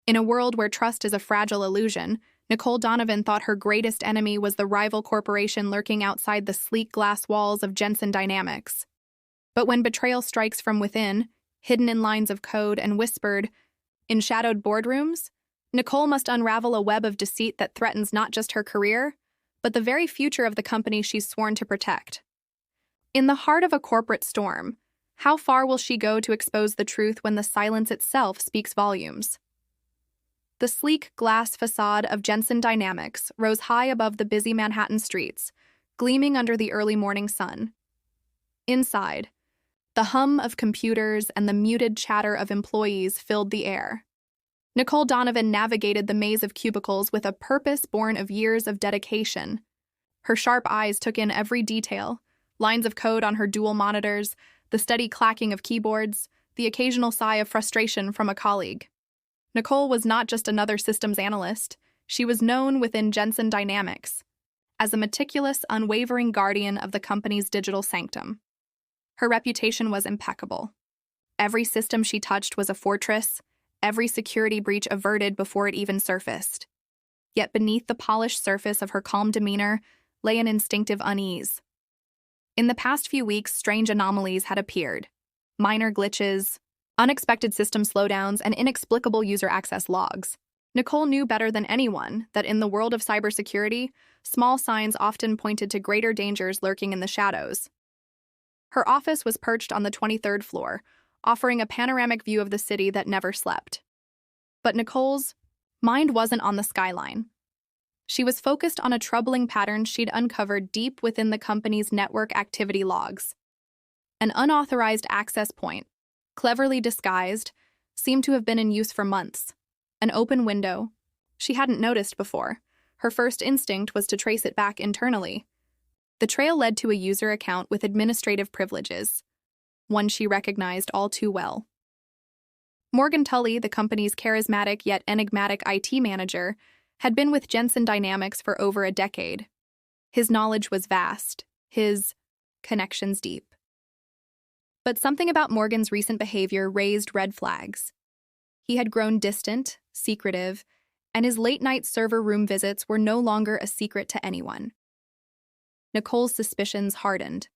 In a world where trust is a fragile illusion, Nicole Donovan thought her greatest enemy was the rival corporation lurking outside the sleek glass walls of Jensen Dynamics. But when betrayal strikes from within, hidden in lines of code and whispered in shadowed boardrooms, Nicole must unravel a web of deceit that threatens not just her career, but the very future of the company she's sworn to protect. In the heart of a corporate storm, how far will she go to expose the truth when the silence itself speaks volumes? The sleek glass facade of Jensen Dynamics rose high above the busy Manhattan streets, gleaming under the early morning sun. Inside, the hum of computers and the muted chatter of employees filled the air. Nicole Donovan navigated the maze of cubicles with a purpose born of years of dedication. Her sharp eyes took in every detail, lines of code on her dual monitors, the steady clacking of keyboards, the occasional sigh of frustration from a colleague. Nicole was not just another systems analyst. She was known within Jensen Dynamics as a meticulous, unwavering guardian of the company's digital sanctum. Her reputation was impeccable. Every system she touched was a fortress, every security breach averted before it even surfaced. Yet beneath the polished surface of her calm demeanor lay an instinctive unease. In the past few weeks, strange anomalies had appeared. Minor glitches, unexpected system slowdowns, and inexplicable user access logs. Nicole knew better than anyone that in the world of cybersecurity, small signs often pointed to greater dangers lurking in the shadows. Her office was perched on the 23rd floor, offering a panoramic view of the city that never slept. But Nicole's mind wasn't on the skyline. She was focused on a troubling pattern she'd uncovered deep within the company's network activity logs. An unauthorized access point, cleverly disguised, seemed to have been in use for months. An open window she hadn't noticed before. Her first instinct was to trace it back internally. The trail led to a user account with administrative privileges, one she recognized all too well. Morgan Tully, the company's charismatic yet enigmatic IT manager, had been with Jensen Dynamics for over a decade. His knowledge was vast, his connections deep. But something about Morgan's recent behavior raised red flags. He had grown distant, secretive, and his late-night server room visits were no longer a secret to anyone. Nicole's suspicions hardened.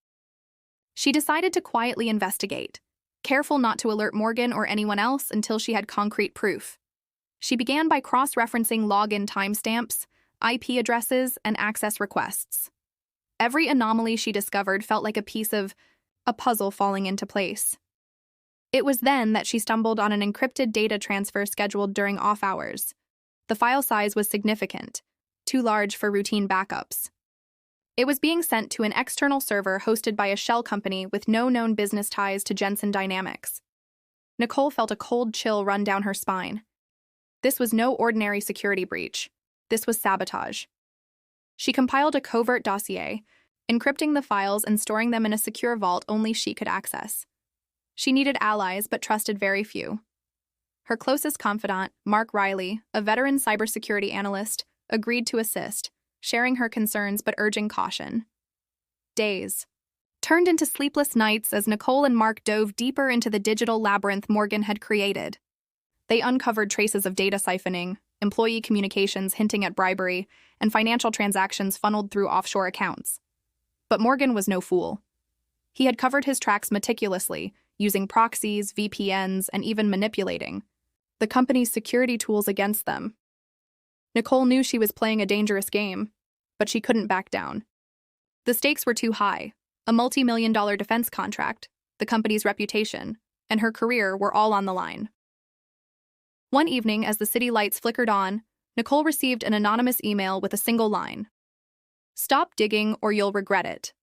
She decided to quietly investigate, careful not to alert Morgan or anyone else until she had concrete proof. She began by cross-referencing login timestamps, IP addresses, and access requests. Every anomaly she discovered felt like a piece of a puzzle falling into place. It was then that she stumbled on an encrypted data transfer scheduled during off hours. The file size was significant, too large for routine backups. It was being sent to an external server hosted by a shell company with no known business ties to Jensen Dynamics. Nicole felt a cold chill run down her spine. This was no ordinary security breach. This was sabotage. She compiled a covert dossier, encrypting the files and storing them in a secure vault only she could access. She needed allies but trusted very few. Her closest confidant, Mark Riley, a veteran cybersecurity analyst, agreed to assist, sharing her concerns but urging caution. Days turned into sleepless nights as Nicole and Mark dove deeper into the digital labyrinth Morgan had created. They uncovered traces of data siphoning, employee communications hinting at bribery, and financial transactions funneled through offshore accounts. But Morgan was no fool. He had covered his tracks meticulously, using proxies, VPNs, and even manipulating the company's security tools against them. Nicole knew she was playing a dangerous game, but she couldn't back down. The stakes were too high. A multi-million-dollar defense contract, the company's reputation, and her career were all on the line. One evening, as the city lights flickered on, Nicole received an anonymous email with a single line. "Stop digging or you'll regret it."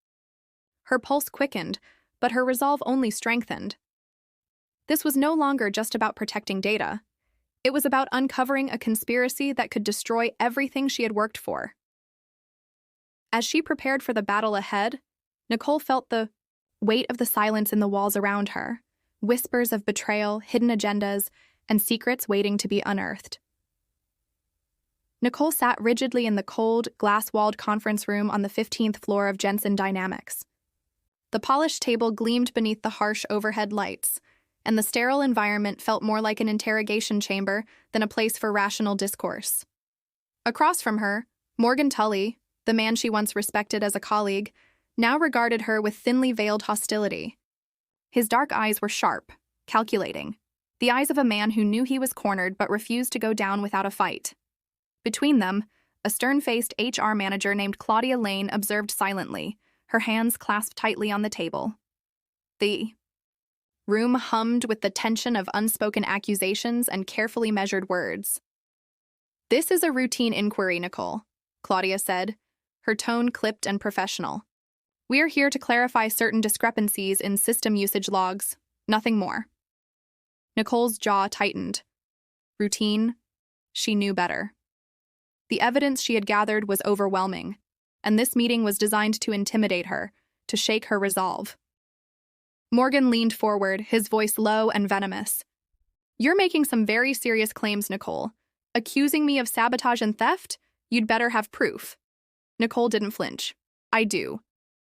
Her pulse quickened, but her resolve only strengthened. This was no longer just about protecting data. It was about uncovering a conspiracy that could destroy everything she had worked for. As she prepared for the battle ahead, Nicole felt the weight of the silence in the walls around her, whispers of betrayal, hidden agendas, and secrets waiting to be unearthed. Nicole sat rigidly in the cold, glass-walled conference room on the 15th floor of Jensen Dynamics. The polished table gleamed beneath the harsh overhead lights, and the sterile environment felt more like an interrogation chamber than a place for rational discourse. Across from her, Morgan Tully, the man she once respected as a colleague, now regarded her with thinly veiled hostility. His dark eyes were sharp, calculating, the eyes of a man who knew he was cornered but refused to go down without a fight. Between them, a stern-faced HR manager named Claudia Lane observed silently, her hands clasped tightly on the table. The room hummed with the tension of unspoken accusations and carefully measured words. "This is a routine inquiry, Nicole," Claudia said, her tone clipped and professional. "We are here to clarify certain discrepancies in system usage logs, nothing more." Nicole's jaw tightened. Routine? She knew better. The evidence she had gathered was overwhelming, and this meeting was designed to intimidate her, to shake her resolve. Morgan leaned forward, his voice low and venomous. "You're making some very serious claims, Nicole. Accusing me of sabotage and theft? You'd better have proof." Nicole didn't flinch. "I do.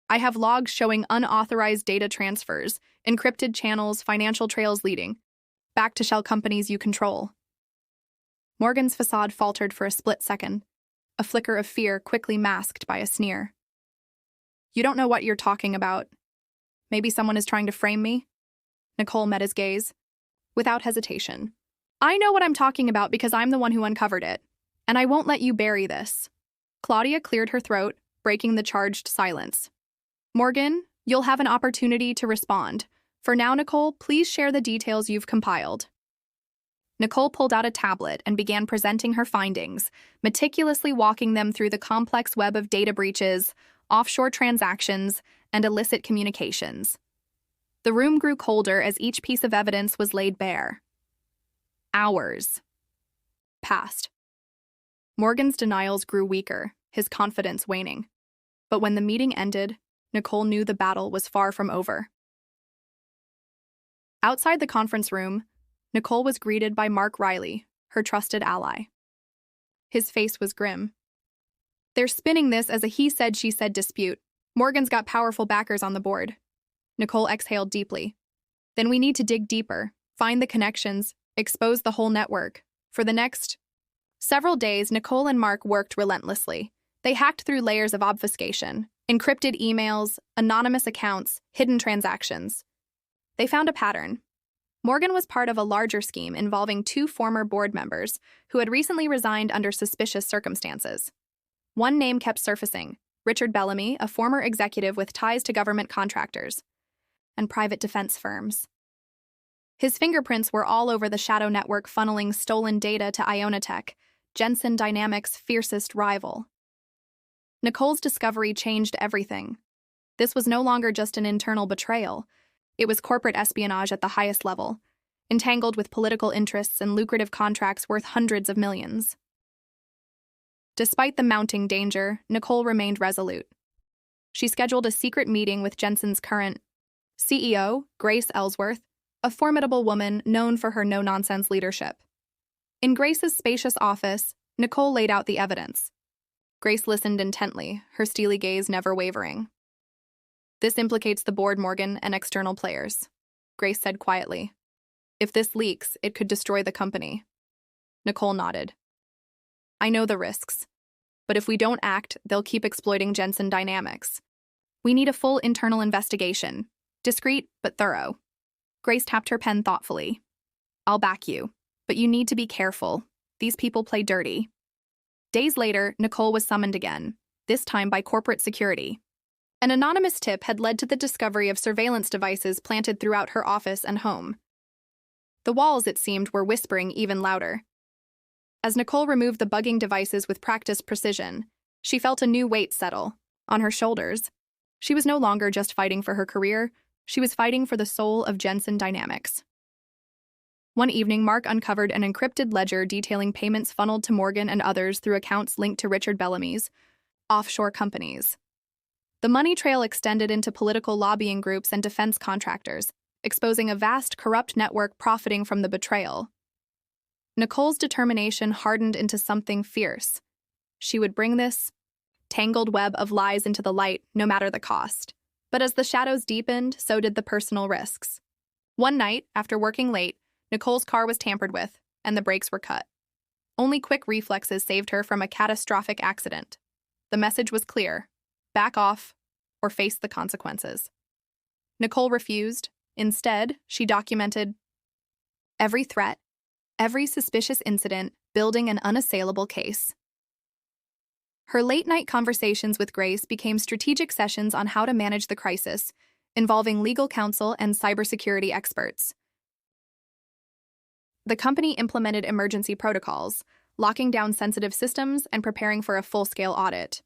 I have logs showing unauthorized data transfers, encrypted channels, financial trails leading back to shell companies you control." Morgan's facade faltered for a split second, a flicker of fear quickly masked by a sneer. "You don't know what you're talking about. Maybe someone is trying to frame me?" Nicole met his gaze. Without hesitation. "I know what I'm talking about because I'm the one who uncovered it, and I won't let you bury this." Claudia cleared her throat, breaking the charged silence. "Morgan, you'll have an opportunity to respond. For now, Nicole, please share the details you've compiled." Nicole pulled out a tablet and began presenting her findings, meticulously walking them through the complex web of data breaches, offshore transactions, and illicit communications. The room grew colder as each piece of evidence was laid bare. Hours passed. Morgan's denials grew weaker, his confidence waning. But when the meeting ended, Nicole knew the battle was far from over. Outside the conference room, Nicole was greeted by Mark Riley, her trusted ally. His face was grim. "They're spinning this as a he-said-she-said dispute. Morgan's got powerful backers on the board." Nicole exhaled deeply. "Then we need to dig deeper, find the connections, expose the whole network." For the next several days, Nicole and Mark worked relentlessly. They hacked through layers of obfuscation, encrypted emails, anonymous accounts, hidden transactions. They found a pattern. Morgan was part of a larger scheme involving two former board members who had recently resigned under suspicious circumstances. One name kept surfacing: Richard Bellamy, a former executive with ties to government contractors and private defense firms. His fingerprints were all over the shadow network funneling stolen data to Ionatech, Jensen Dynamics' fiercest rival. Nicole's discovery changed everything. This was no longer just an internal betrayal. It was corporate espionage at the highest level, entangled with political interests and lucrative contracts worth hundreds of millions. Despite the mounting danger, Nicole remained resolute. She scheduled a secret meeting with Jensen's current CEO, Grace Ellsworth, a formidable woman known for her no-nonsense leadership. In Grace's spacious office, Nicole laid out the evidence. Grace listened intently, her steely gaze never wavering. "This implicates the board, Morgan, and external players," Grace said quietly. "If this leaks, it could destroy the company." Nicole nodded. "I know the risks. But if we don't act, they'll keep exploiting Jensen Dynamics. We need a full internal investigation, discreet but thorough." Grace tapped her pen thoughtfully. "I'll back you, but you need to be careful. These people play dirty." Days later, Nicole was summoned again, this time by corporate security. An anonymous tip had led to the discovery of surveillance devices planted throughout her office and home. The walls, it seemed, were whispering even louder. As Nicole removed the bugging devices with practiced precision, she felt a new weight settle on her shoulders. She was no longer just fighting for her career, she was fighting for the soul of Jensen Dynamics. One evening, Mark uncovered an encrypted ledger detailing payments funneled to Morgan and others through accounts linked to Richard Bellamy's offshore companies. The money trail extended into political lobbying groups and defense contractors, exposing a vast corrupt network profiting from the betrayal. Nicole's determination hardened into something fierce. She would bring this tangled web of lies into the light, no matter the cost. But as the shadows deepened, so did the personal risks. One night, after working late, Nicole's car was tampered with, and the brakes were cut. Only quick reflexes saved her from a catastrophic accident. The message was clear: back off or face the consequences. Nicole refused. Instead, she documented every threat, every suspicious incident, building an unassailable case. Her late-night conversations with Grace became strategic sessions on how to manage the crisis, involving legal counsel and cybersecurity experts. The company implemented emergency protocols, locking down sensitive systems and preparing for a full-scale audit.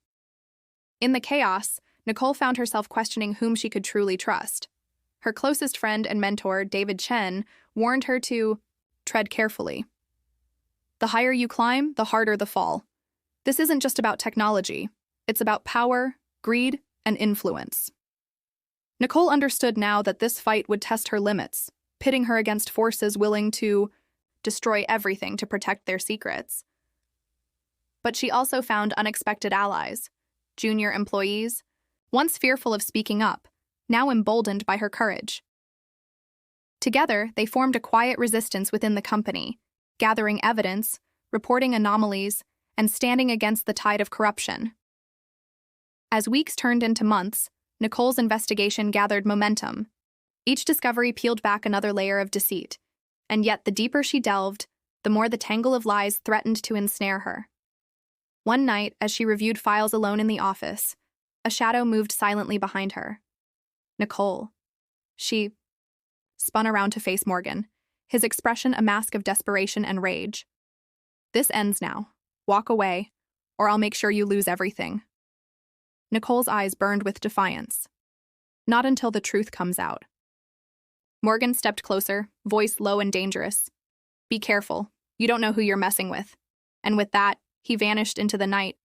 In the chaos, Nicole found herself questioning whom she could truly trust. Her closest friend and mentor, David Chen, warned her to tread carefully. The higher you climb, the harder the fall. This isn't just about technology. It's about power, greed, and influence. Nicole understood now that this fight would test her limits, pitting her against forces willing to destroy everything to protect their secrets. But she also found unexpected allies, junior employees, once fearful of speaking up, now emboldened by her courage. Together, they formed a quiet resistance within the company, gathering evidence, reporting anomalies, and standing against the tide of corruption. As weeks turned into months, Nicole's investigation gathered momentum. Each discovery peeled back another layer of deceit, and yet the deeper she delved, the more the tangle of lies threatened to ensnare her. One night, as she reviewed files alone in the office, a shadow moved silently behind her. Nicole. She spun around to face Morgan, his expression a mask of desperation and rage. This ends now. Walk away, or I'll make sure you lose everything. Nicole's eyes burned with defiance. Not until the truth comes out. Morgan stepped closer, voice low and dangerous. Be careful. You don't know who you're messing with. And with that, he vanished into the night,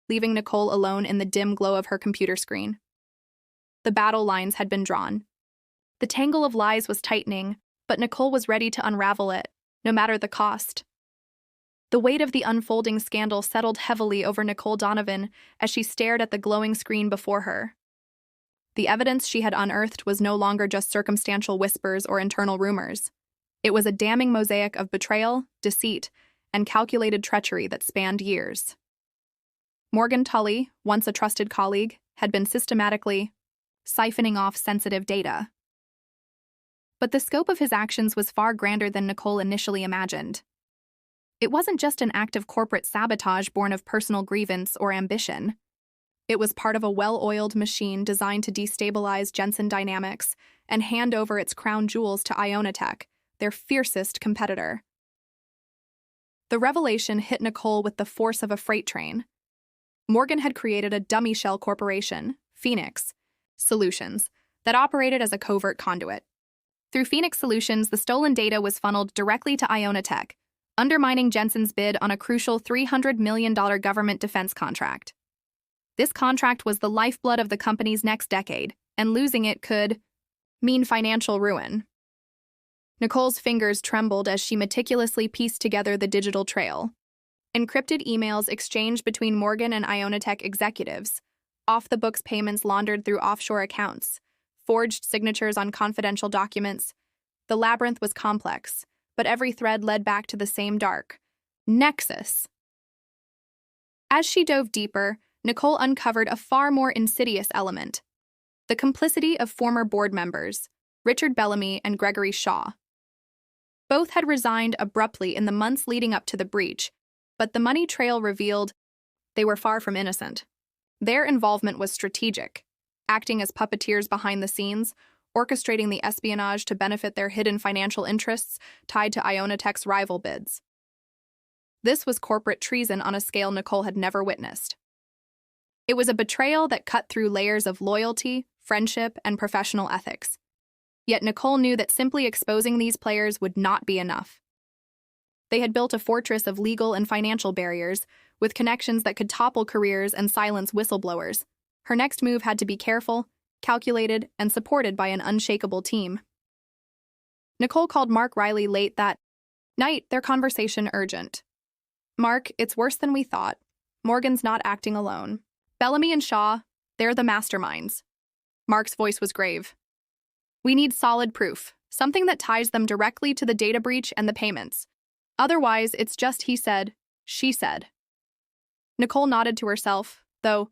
leaving Nicole alone in the dim glow of her computer screen. The battle lines had been drawn. The tangle of lies was tightening, but Nicole was ready to unravel it, no matter the cost. The weight of the unfolding scandal settled heavily over Nicole Donovan as she stared at the glowing screen before her. The evidence she had unearthed was no longer just circumstantial whispers or internal rumors. It was a damning mosaic of betrayal, deceit, and calculated treachery that spanned years. Morgan Tully, once a trusted colleague, had been systematically siphoning off sensitive data. But the scope of his actions was far grander than Nicole initially imagined. It wasn't just an act of corporate sabotage born of personal grievance or ambition. It was part of a well-oiled machine designed to destabilize Jensen Dynamics and hand over its crown jewels to Ionitech, their fiercest competitor. The revelation hit Nicole with the force of a freight train. Morgan had created a dummy shell corporation, Phoenix Solutions, that operated as a covert conduit. Through Phoenix Solutions, the stolen data was funneled directly to Ionitech, undermining Jensen's bid on a crucial $300 million government defense contract. This contract was the lifeblood of the company's next decade, and losing it could mean financial ruin. Nicole's fingers trembled as she meticulously pieced together the digital trail. Encrypted emails exchanged between Morgan and Ionitech executives, off-the-books payments laundered through offshore accounts, forged signatures on confidential documents. The labyrinth was complex, but every thread led back to the same dark nexus. As she dove deeper, Nicole uncovered a far more insidious element: the complicity of former board members, Richard Bellamy and Gregory Shaw. Both had resigned abruptly in the months leading up to the breach, but the money trail revealed they were far from innocent. Their involvement was strategic, acting as puppeteers behind the scenes, orchestrating the espionage to benefit their hidden financial interests tied to Ionitech's rival bids. This was corporate treason on a scale Nicole had never witnessed. It was a betrayal that cut through layers of loyalty, friendship, and professional ethics. Yet Nicole knew that simply exposing these players would not be enough. They had built a fortress of legal and financial barriers, with connections that could topple careers and silence whistleblowers. Her next move had to be careful, calculated, and supported by an unshakable team. Nicole called Mark Riley late that night, their conversation urgent. "Mark, it's worse than we thought. Morgan's not acting alone. Bellamy and Shaw, they're the masterminds." Mark's voice was grave. "We need solid proof. something that ties them directly to the data breach and the payments. Otherwise, it's just he said, she said. Nicole nodded to herself, though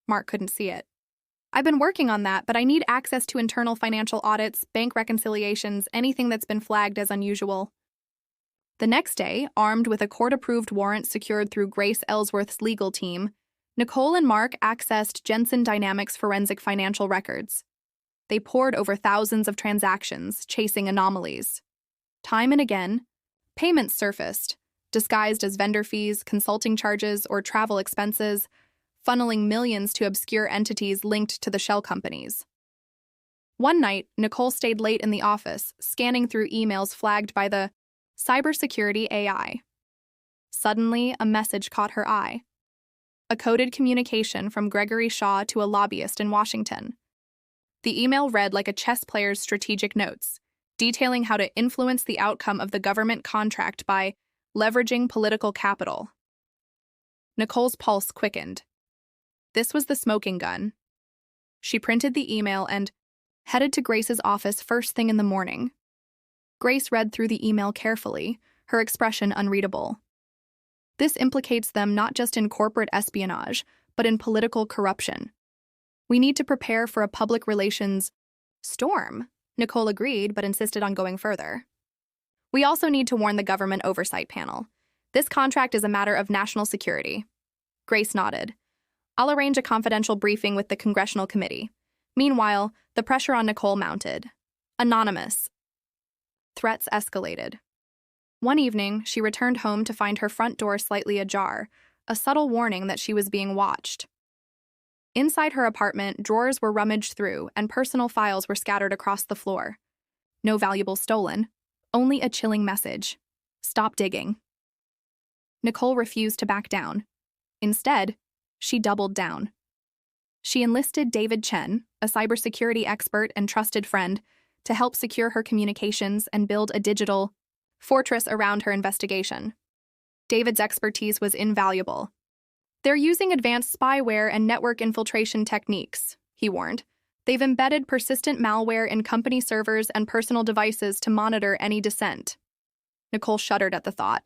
Mark couldn't see it. I've been working on that, but I need access to internal financial audits, bank reconciliations, anything that's been flagged as unusual. The next day, armed with a court-approved warrant secured through Grace Ellsworth's legal team, Nicole and Mark accessed Jensen Dynamics' forensic financial records. They pored over thousands of transactions, chasing anomalies. Time and again, payments surfaced, disguised as vendor fees, consulting charges, or travel expenses, funneling millions to obscure entities linked to the shell companies. One night, Nicole stayed late in the office, scanning through emails flagged by the cybersecurity AI. Suddenly, a message caught her eye. A coded communication from Gregory Shaw to a lobbyist in Washington. The email read like a chess player's strategic notes, detailing how to influence the outcome of the government contract by leveraging political capital. Nicole's pulse quickened. This was the smoking gun. She printed the email and headed to Grace's office first thing in the morning. Grace read through the email carefully, her expression unreadable. This implicates them not just in corporate espionage, but in political corruption. We need to prepare for a public relations storm, Nicole agreed, but insisted on going further. We also need to warn the government oversight panel. This contract is a matter of national security. Grace nodded. I'll arrange a confidential briefing with the congressional committee. Meanwhile, the pressure on Nicole mounted. Anonymous. Threats escalated. One evening, she returned home to find her front door slightly ajar, a subtle warning that she was being watched. Inside her apartment, drawers were rummaged through and personal files were scattered across the floor. No valuables stolen, only a chilling message. Stop digging. Nicole refused to back down. Instead, she doubled down. She enlisted David Chen, a cybersecurity expert and trusted friend, to help secure her communications and build a digital fortress around her investigation. David's expertise was invaluable. They're using advanced spyware and network infiltration techniques, he warned. They've embedded persistent malware in company servers and personal devices to monitor any dissent. Nicole shuddered at the thought.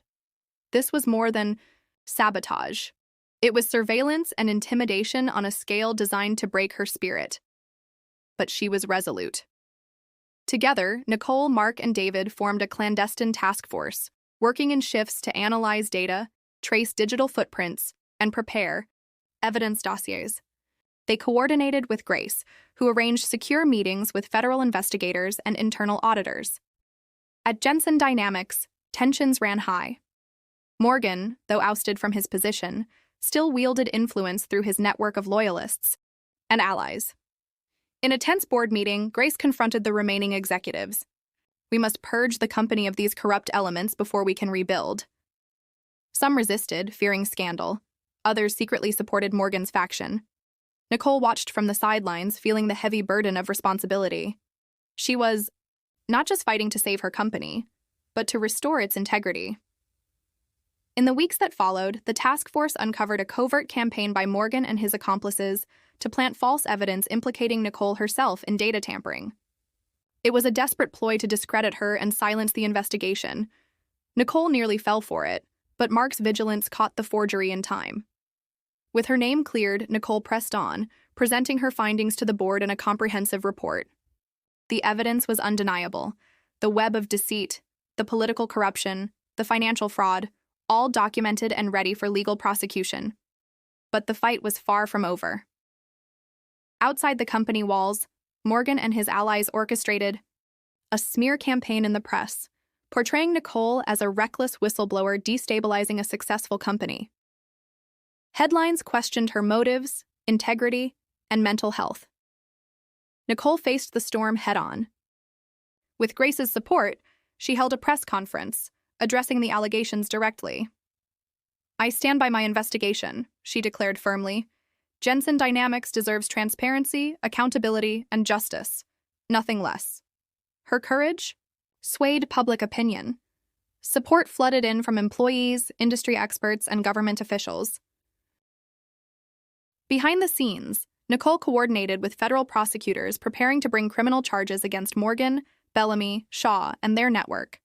This was more than sabotage. It was surveillance and intimidation on a scale designed to break her spirit. But she was resolute. Together, Nicole, Mark, and David formed a clandestine task force, working in shifts to analyze data, trace digital footprints, and prepare evidence dossiers. They coordinated with Grace, who arranged secure meetings with federal investigators and internal auditors. At Jensen Dynamics, tensions ran high. Morgan, though ousted from his position, still wielded influence through his network of loyalists and allies. In a tense board meeting, Grace confronted the remaining executives. We must purge the company of these corrupt elements before we can rebuild. Some resisted, fearing scandal. Others secretly supported Morgan's faction. Nicole watched from the sidelines, feeling the heavy burden of responsibility. She was not just fighting to save her company, but to restore its integrity. In the weeks that followed, the task force uncovered a covert campaign by Morgan and his accomplices to plant false evidence implicating Nicole herself in data tampering. It was a desperate ploy to discredit her and silence the investigation. Nicole nearly fell for it, but Mark's vigilance caught the forgery in time. With her name cleared, Nicole pressed on, presenting her findings to the board in a comprehensive report. The evidence was undeniable. The web of deceit, the political corruption, the financial fraud, all documented and ready for legal prosecution. But the fight was far from over. Outside the company walls, Morgan and his allies orchestrated a smear campaign in the press, portraying Nicole as a reckless whistleblower destabilizing a successful company. Headlines questioned her motives, integrity, and mental health. Nicole faced the storm head-on. With Grace's support, she held a press conference, addressing the allegations directly. I stand by my investigation, she declared firmly. Jensen Dynamics deserves transparency, accountability, and justice, nothing less. Her courage swayed public opinion. Support flooded in from employees, industry experts, and government officials. Behind the scenes, Nicole coordinated with federal prosecutors preparing to bring criminal charges against Morgan, Bellamy, Shaw, and their network.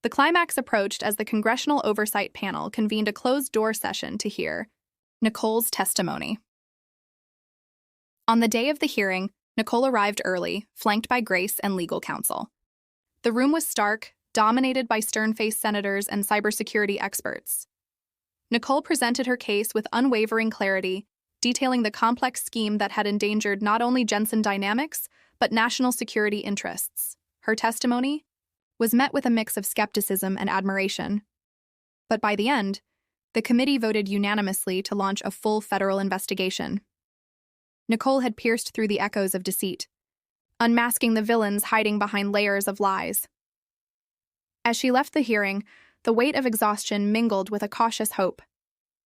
The climax approached as the Congressional Oversight Panel convened a closed-door session to hear Nicole's testimony. On the day of the hearing, Nicole arrived early, flanked by Grace and legal counsel. The room was stark, dominated by stern-faced senators and cybersecurity experts. Nicole presented her case with unwavering clarity, detailing the complex scheme that had endangered not only Jensen Dynamics, but national security interests. Her testimony was met with a mix of skepticism and admiration. But by the end, the committee voted unanimously to launch a full federal investigation. Nicole had pierced through the echoes of deceit, unmasking the villains hiding behind layers of lies. As she left the hearing, the weight of exhaustion mingled with a cautious hope.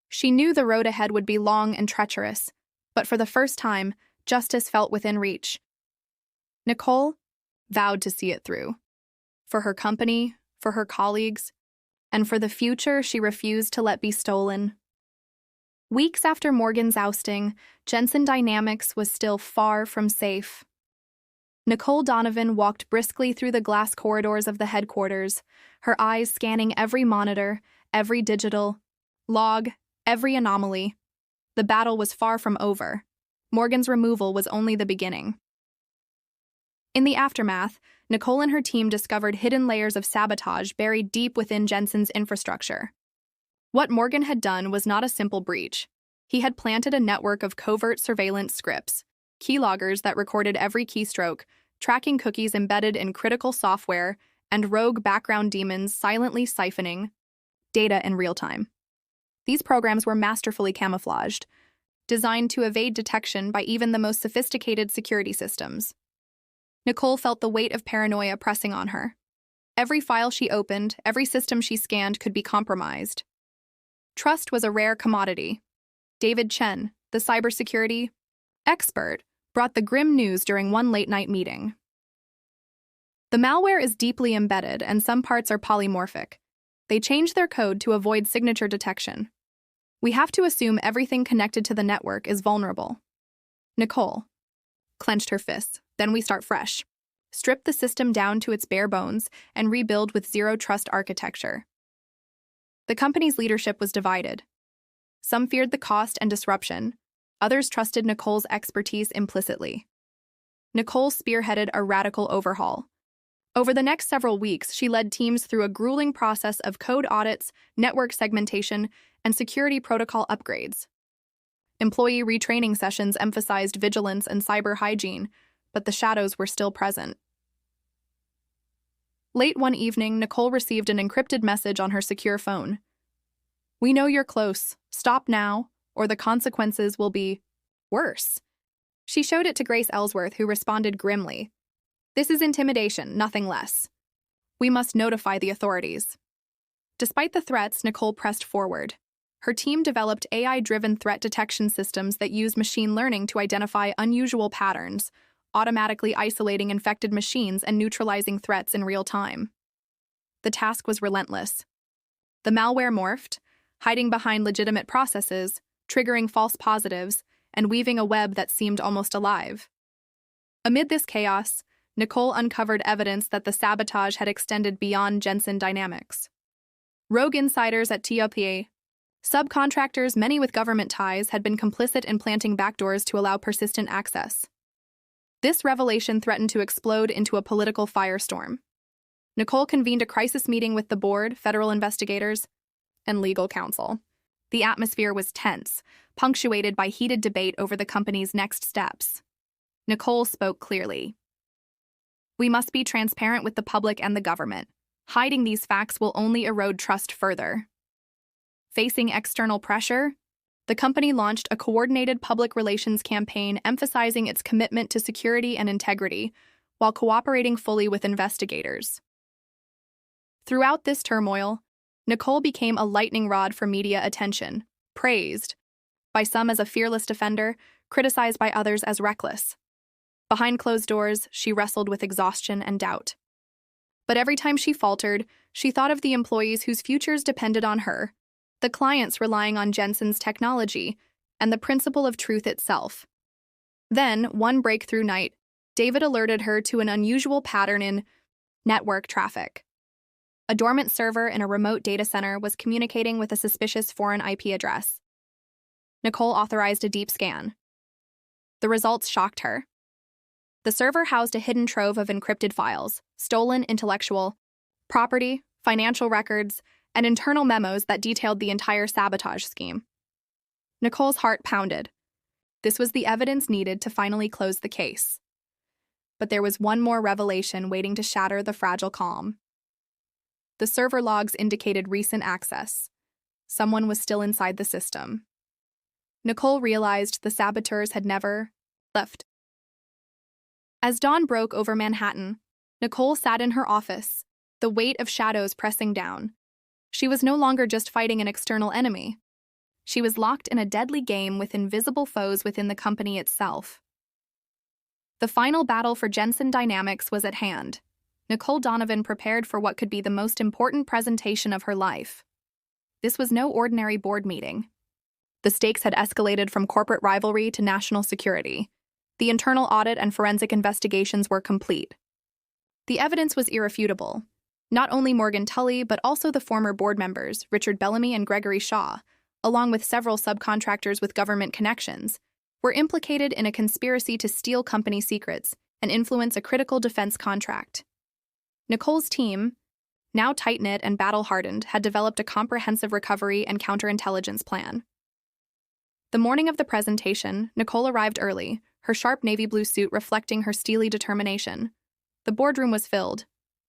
She knew the road ahead would be long and treacherous, but for the first time, justice felt within reach. Nicole vowed to see it through. For her company, for her colleagues, and for the future she refused to let be stolen. Weeks after Morgan's ousting, Jensen Dynamics was still far from safe. Nicole Donovan walked briskly through the glass corridors of the headquarters, her eyes scanning every monitor, every digital log, every anomaly. The battle was far from over. Morgan's removal was only the beginning. In the aftermath, Nicole and her team discovered hidden layers of sabotage buried deep within Jensen's infrastructure. What Morgan had done was not a simple breach. He had planted a network of covert surveillance scripts, keyloggers that recorded every keystroke, tracking cookies embedded in critical software, and rogue background demons silently siphoning data in real time. These programs were masterfully camouflaged, designed to evade detection by even the most sophisticated security systems. Nicole felt the weight of paranoia pressing on her. Every file she opened, every system she scanned could be compromised. Trust was a rare commodity. David Chen, the cybersecurity expert, brought the grim news during one late-night meeting. The malware is deeply embedded and some parts are polymorphic. They change their code to avoid signature detection. We have to assume everything connected to the network is vulnerable. Nicole clenched her fists. Then we start fresh. Strip the system down to its bare bones and rebuild with zero-trust architecture. The company's leadership was divided. Some feared the cost and disruption. Others trusted Nicole's expertise implicitly. Nicole spearheaded a radical overhaul. Over the next several weeks, she led teams through a grueling process of code audits, network segmentation, and security protocol upgrades. Employee retraining sessions emphasized vigilance and cyber hygiene, but the shadows were still present. Late one evening, Nicole received an encrypted message on her secure phone. "We know you're close. Stop now, or the consequences will be worse." She showed it to Grace Ellsworth, who responded grimly. "This is intimidation, nothing less. We must notify the authorities." Despite the threats, Nicole pressed forward. Her team developed AI-driven threat detection systems that used machine learning to identify unusual patterns, automatically isolating infected machines and neutralizing threats in real time. The task was relentless. The malware morphed, hiding behind legitimate processes, triggering false positives, and weaving a web that seemed almost alive. Amid this chaos, Nicole uncovered evidence that the sabotage had extended beyond Jensen Dynamics. Rogue insiders at TOPA, subcontractors, many with government ties, had been complicit in planting backdoors to allow persistent access. This revelation threatened to explode into a political firestorm. Nicole convened a crisis meeting with the board, federal investigators, and legal counsel. The atmosphere was tense, punctuated by heated debate over the company's next steps. Nicole spoke clearly. "We must be transparent with the public and the government. Hiding these facts will only erode trust further." Facing external pressure, the company launched a coordinated public relations campaign emphasizing its commitment to security and integrity, while cooperating fully with investigators. Throughout this turmoil, Nicole became a lightning rod for media attention, praised by some as a fearless defender, criticized by others as reckless. Behind closed doors, she wrestled with exhaustion and doubt. But every time she faltered, she thought of the employees whose futures depended on her, the clients relying on Jensen's technology, and the principle of truth itself. Then, one breakthrough night, David alerted her to an unusual pattern in Network traffic. A dormant server in a remote data center was communicating with a suspicious foreign IP address. Nicole authorized a deep scan. The results shocked her. The server housed a hidden trove of encrypted files, stolen intellectual property, financial records, and internal memos that detailed the entire sabotage scheme. Nicole's heart pounded. This was the evidence needed to finally close the case. But there was one more revelation waiting to shatter the fragile calm. The server logs indicated recent access. Someone was still inside the system. Nicole realized the saboteurs had never left. As dawn broke over Manhattan, Nicole sat in her office, the weight of shadows pressing down. She was no longer just fighting an external enemy. She was locked in a deadly game with invisible foes within the company itself. The final battle for Jensen Dynamics was at hand. Nicole Donovan prepared for what could be the most important presentation of her life. This was no ordinary board meeting. The stakes had escalated from corporate rivalry to national security. The internal audit and forensic investigations were complete. The evidence was irrefutable. Not only Morgan Tully, but also the former board members, Richard Bellamy and Gregory Shaw, along with several subcontractors with government connections, were implicated in a conspiracy to steal company secrets and influence a critical defense contract. Nicole's team, now tight-knit and battle-hardened, had developed a comprehensive recovery and counterintelligence plan. The morning of the presentation, Nicole arrived early, her sharp navy blue suit reflecting her steely determination. The boardroom was filled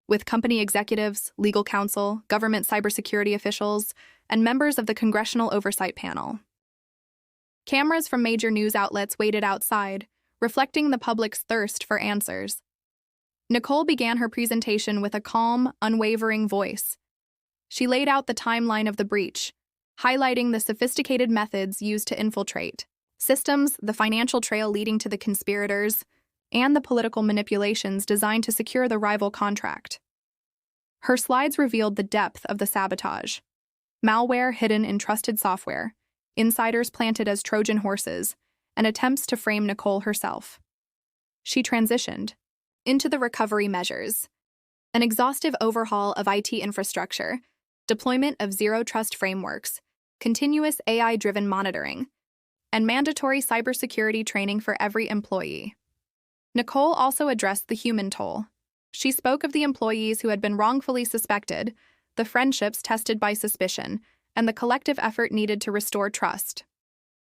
with company executives, legal counsel, government cybersecurity officials, and members of the Congressional Oversight Panel. Cameras from major news outlets waited outside, reflecting the public's thirst for answers. Nicole began her presentation with a calm, unwavering voice. She laid out the timeline of the breach, highlighting the sophisticated methods used to infiltrate systems, the financial trail leading to the conspirators, and the political manipulations designed to secure the rival contract. Her slides revealed the depth of the sabotage. Malware hidden in trusted software, insiders planted as Trojan horses, and attempts to frame Nicole herself. She transitioned into the recovery measures, an exhaustive overhaul of IT infrastructure, deployment of zero-trust frameworks, continuous AI-driven monitoring, and mandatory cybersecurity training for every employee. Nicole also addressed the human toll. She spoke of the employees who had been wrongfully suspected, the friendships tested by suspicion, and the collective effort needed to restore trust.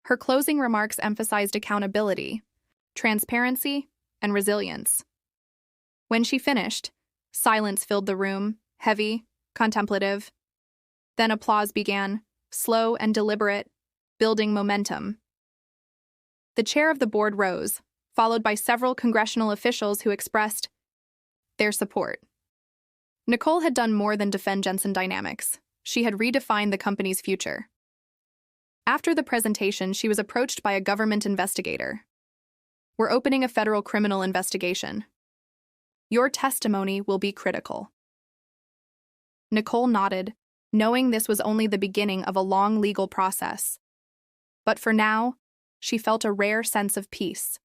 Her closing remarks emphasized accountability, transparency, and resilience. When she finished, silence filled the room, heavy, contemplative. Then applause began, slow and deliberate, building momentum. The chair of the board rose, followed by several congressional officials who expressed their support. Nicole had done more than defend Jensen Dynamics. She had redefined the company's future. After the presentation, she was approached by a government investigator. "We're opening a federal criminal investigation. Your testimony will be critical." Nicole nodded, knowing this was only the beginning of a long legal process. But for now, she felt a rare sense of peace.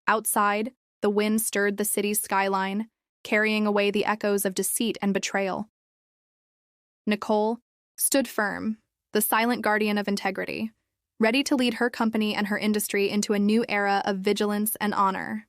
Outside, the wind stirred the city's skyline, carrying away the echoes of deceit and betrayal. Nicole stood firm, the silent guardian of integrity, ready to lead her company and her industry into a new era of vigilance and honor.